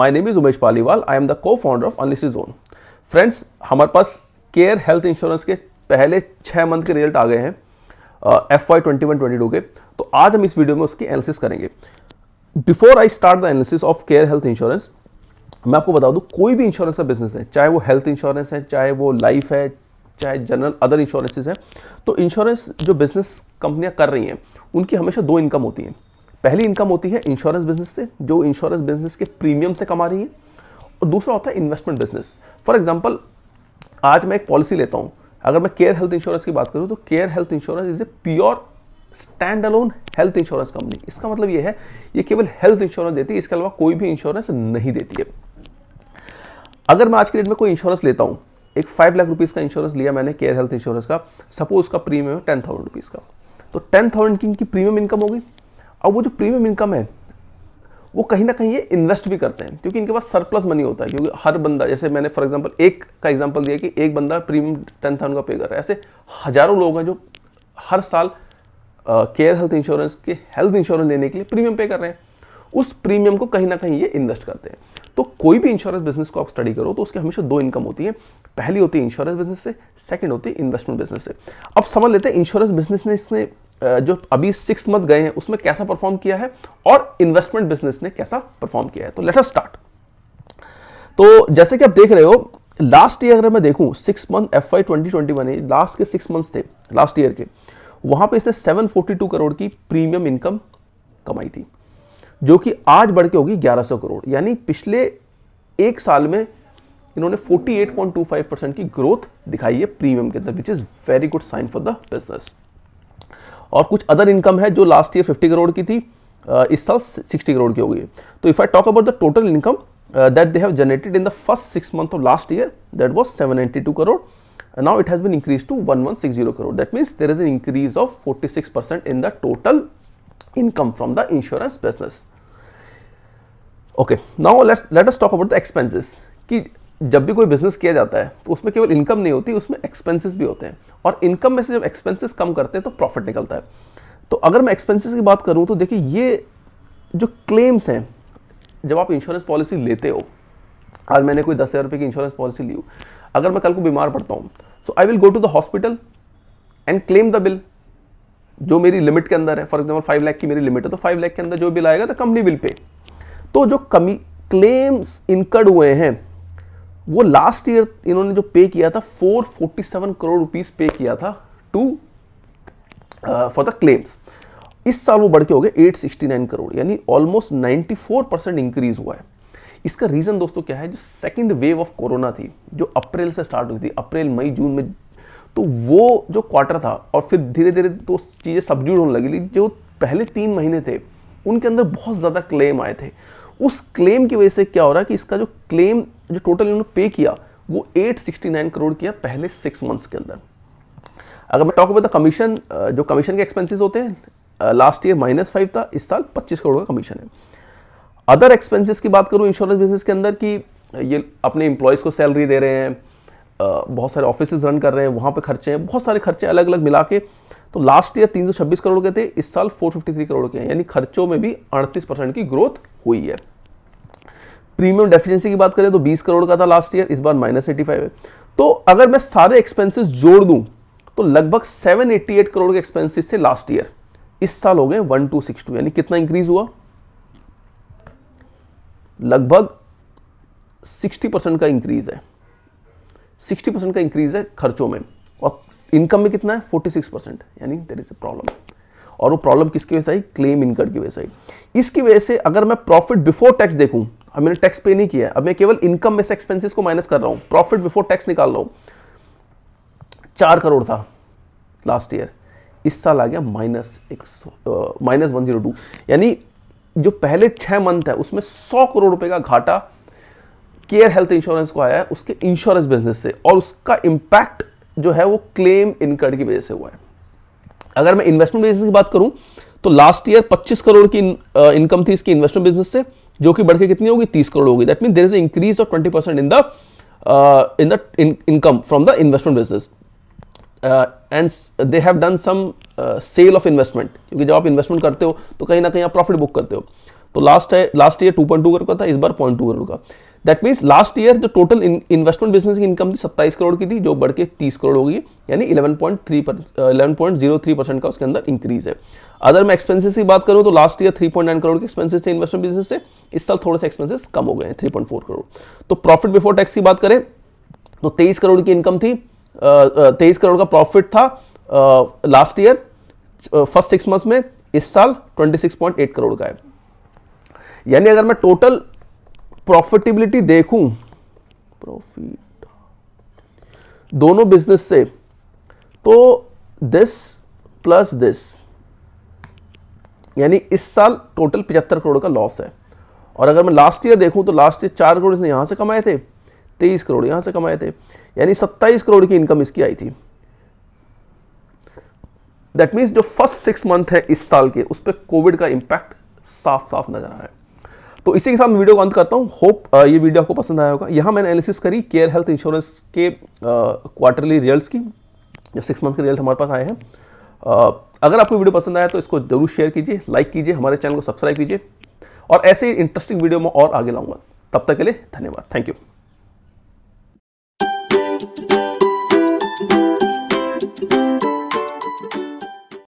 My name is Umesh Paliwal, I am the cofounder of unlisted zone. Friends, हमारे पास care health insurance के पहले 6 month के result आ गए हैं FY 21-22 के। तो आज हम इस वीडियो में उसकी एनालिसिस करेंगे। Before I start the analysis of care health insurance, मैं आपको बता दूं, कोई भी इंश्योरेंस का बिजनेस है, चाहे वो हेल्थ इंश्योरेंस है, चाहे वो लाइफ है, चाहे जनरल अदर इंश्योरेंसेज है, तो इंश्योरेंस जो बिजनेस कंपनियां कर रही हैं उनकी हमेशा 2 इनकम होती हैं। पहली इनकम होती है इंश्योरेंस बिजनेस से, जो इंश्योरेंस बिजनेस के प्रीमियम से कमा रही है, और दूसरा होता है इन्वेस्टमेंट बिजनेस। फॉर एग्जांपल, आज मैं एक पॉलिसी लेता हूं, अगर मैं केयर हेल्थ इंश्योरेंस की बात करूं तो care health insurance is a pure stand alone health insurance company. इसका मतलब ये है, ये केवल हेल्थ इंश्योरेंस देती है, इसके अलावा कोई भी इंश्योरेंस नहीं देती है। अगर मैं आज के डेट में कोई इंश्योरेंस लेता हूं, एक 5 लाख रुपीस का इंश्योरेंस लिया मैंने केयर हेल्थ इंश्योरेंस का, सपोज उसका प्रीमियम है 10,000 रुपीस का, तो 10,000 की प्रीमियम इनकम होगी। अब वो जो प्रीमियम इनकम है वो कहीं ना कहीं ये इन्वेस्ट भी करते हैं, क्योंकि इनके पास सरप्लस मनी होता है। क्योंकि हर बंदा, जैसे मैंने फॉर एग्जांपल एक का एग्जांपल दिया कि एक बंदा प्रीमियम 10,000 का पे कर रहा है, ऐसे हजारों लोग हैं जो हर साल केयर हेल्थ इंश्योरेंस के हेल्थ इंश्योरेंस लेने के लिए प्रीमियम पे कर रहे हैं। उस प्रीमियम को कहीं ना कहीं ये इन्वेस्ट करते हैं। तो कोई भी इंश्योरेंस बिजनेस को आप स्टडी करो तो उसके हमेशा 2 इनकम होती है। पहली होती है इंश्योरेंस बिजनेस से, सेकंड होती है इन्वेस्टमेंट बिजनेस से। अब समझ लेते हैं इंश्योरेंस बिजनेस ने इसने जो अभी 6 मंथ गए हैं उसमें कैसा परफॉर्म किया है और इन्वेस्टमेंट बिजनेस ने कैसा परफॉर्म किया है। तो लेट अस स्टार्ट। तो जैसे कि आप देख रहे हो, लास्ट ईयर अगर मैं देखूं 6 मंथ FY 2021 है, लास्ट के 6 मंथ्स थे लास्ट ईयर के, वहां पे इसने 742 करोड़ की प्रीमियम इनकम कमाई थी, जो कि आज बढ़ के होगी 1100 करोड़। यानी पिछले 1 साल में इन्होंने 48.25% की ग्रोथ दिखाई है प्रीमियम के अंदर, which is very good sign for the business. और कुछ अदर इनकम है जो लास्ट ईयर 50 करोड़ की थी, इस साल 60 करोड़ की हो गई है। तो if I talk about the total income that they have generated in the first 6 month of last year, that was 792 crore, and now it has been increased to 1160 crore. That means there is an increase of 46% in the total income from the insurance business. Okay, now let us talk about the expenses. कि जब भी कोई business किया जाता है तो उसमें केवल इनकम नहीं होती, उसमें एक्सपेंसेस भी होते हैं, और इनकम में से जब एक्सपेंसेस कम करते हैं तो प्रॉफिट निकलता है। तो अगर मैं एक्सपेंसेस की बात करूं तो देखिए, ये जो क्लेम्स हैं, जब आप इंश्योरेंस पॉलिसी लेते हो, आज मैंने कोई 10,000 रुपये की इंश्योरेंस पॉलिसी ली हो, अगर मैं कल को बीमार पड़ता हूं, so I will go to the hospital and claim the bill जो मेरी लिमिट के अंदर है। फॉर एग्जांपल 5 लाख की मेरी लिमिट है, तो 5 लाख के अंदर जो बिल आएगा द कंपनी विल पे। तो जो क्लेम्स इनकर्ड हुए हैं, वो लास्ट ईयर इन्होंने जो पे किया था 447 करोड़ रुपीस पे किया था टू फॉर द क्लेम्स। इस साल वो बढ़ के हो गए 869 करोड़, यानी ऑलमोस्ट 94% इंक्रीज हुआ है। इसका रीजन दोस्तों क्या है, जो सेकंड वेव ऑफ कोरोना थी, जो अप्रैल से स्टार्ट हुई थी, अप्रैल मई जून में, तो वो जो क्वार्टर था, और फिर धीरे धीरे तो चीज़ें सबड्यूड होने लगी। जो पहले 3 महीने थे उनके अंदर बहुत ज़्यादा क्लेम आए थे। उस क्लेम की वजह से क्या हो रहा है कि इसका जो क्लेम जो टोटल इन्होंने पे किया वो 869 करोड़ किया पहले 6 मंथ्स के अंदर। अगर मैं टॉक अबाउट द कमीशन, जो कमीशन के एक्सपेंसेस होते हैं, लास्ट ईयर -5 था, इस साल 25 करोड़ का कमीशन है। अदर एक्सपेंसेस की बात करूं इंश्योरेंस बिजनेस के अंदर, कि ये अपने एम्प्लॉयज़ को सैलरी दे रहे हैं, बहुत सारे ऑफिसेज रन कर रहे हैं, वहाँ पे खर्चे हैं, बहुत सारे खर्चे अलग अलग मिला के, तो लास्ट ईयर 326 करोड़ के थे, इस साल 453 करोड़ के हैं, यानी खर्चों में भी 38% की ग्रोथ हुई है। प्रीमियम डेफिशिएंसी की बात करें तो 20 करोड़ का था लास्ट ईयर, इस बार -85 है। तो अगर मैं सारे एक्सपेंसेस जोड़ दूं तो लगभग 788 करोड़ के एक्सपेंसेस थे लास्ट ईयर, इस साल हो गए 1262, यानी कितना इंक्रीज हुआ, लगभग 60% का इंक्रीज है। 60% का इंक्रीज है खर्चों में, और इनकम में कितना है 46%, यानी देयर इज अ प्रॉब्लम। और वो प्रॉब्लम किसकी वजह से आई, क्लेम इनकम की वजह से आई। इसकी वजह से अगर मैं प्रॉफिट बिफोर टैक्स देखूं, अब मैंने टैक्स पे नहीं किया, अब मैं केवल इनकम में से एक्सपेंसेस को माइनस कर रहा हूं, प्रॉफिट बिफोर टैक्स निकाल रहा हूं। 4 करोड़ था लास्ट ईयर, इस साल आ गया -102, यानी जो पहले 6 मंथ है उसमें 100 करोड़ रुपए का घाटा केयर हेल्थ इंश्योरेंस को आया है उसके इंश्योरेंस बिजनेस से, और उसका इंपैक्ट जो है वो क्लेम इनकर्ड की वजह से हुआ है। अगर मैं इन्वेस्टमेंट बिजनेस की बात करूं तो लास्ट ईयर 25 करोड़ की इनकम थी इसकी इन्वेस्टमेंट बिजनेस से, जो कि बढ़ के कितनी होगी 30 करोड़ होगी। That mean there is increase of 20% in the income from the investment business, and they have done some sale of investment, क्योंकि जब आप इन्वेस्टमेंट करते हो तो कहीं ना कहीं आप प्रॉफिट बुक करते हो। तो लास्ट ईयर 2.2 करोड़ का था, इस बार 0.2 करोड़ का। दैट मीन्स लास्ट ईयर जो टोटल इन्वेस्टमेंट बिजनेस की इनकम थी 27 करोड़ की थी, जो बढ़ के 30 करोड़ हो गई, यानी 11.03% का उसके अंदर इंक्रीज है। अगर मैं एक्सपेंसेस की बात करूं तो लास्ट ईयर 3.9 करोड़ के एक्सपेंसेस थे इन्वेस्टमेंट बिजनेस से, इस साल थोड़े से एक्सपेंसेस कम हो गए हैं, 3.4 करोड़। तो प्रॉफिट बिफोर टैक्स की बात करें तो 23 करोड़ की इनकम थी, 23 करोड़ का प्रॉफिट था लास्ट ईयर फर्स्ट 6 मंथ्स में, इस साल 26.8 करोड़ का है। यानी अगर मैं टोटल प्रॉफिटेबिलिटी देखूं, प्रॉफिट दोनों बिजनेस से, तो दिस प्लस दिस, यानी इस साल टोटल 75 करोड़ का लॉस है। और अगर मैं लास्ट ईयर देखूं तो लास्ट ईयर 4 करोड़ इसने यहां से कमाए थे, 23 करोड़ यहां से कमाए थे, यानी 27 करोड़ की इनकम इसकी आई थी। दैट मीन्स जो फर्स्ट 6 मंथ है इस साल के, उस पर कोविड का इंपैक्ट साफ साफ नजर आ रहा है। तो इसी के साथ मैं वीडियो को अंत करता हूं। होप ये वीडियो आपको पसंद आया होगा। यहां मैंने एनालिसिस करी केयर हेल्थ इंश्योरेंस के क्वार्टरली रिजल्ट्स की, जो 6 मंथ के रिजल्ट हमारे पास आए हैं। अगर आपको वीडियो पसंद आया तो इसको जरूर शेयर कीजिए, लाइक कीजिए, हमारे चैनल को सब्सक्राइब कीजिए, और ऐसे इंटरेस्टिंग वीडियो में और आगे लाऊंगा। तब तक के लिए धन्यवाद, थैंक यू।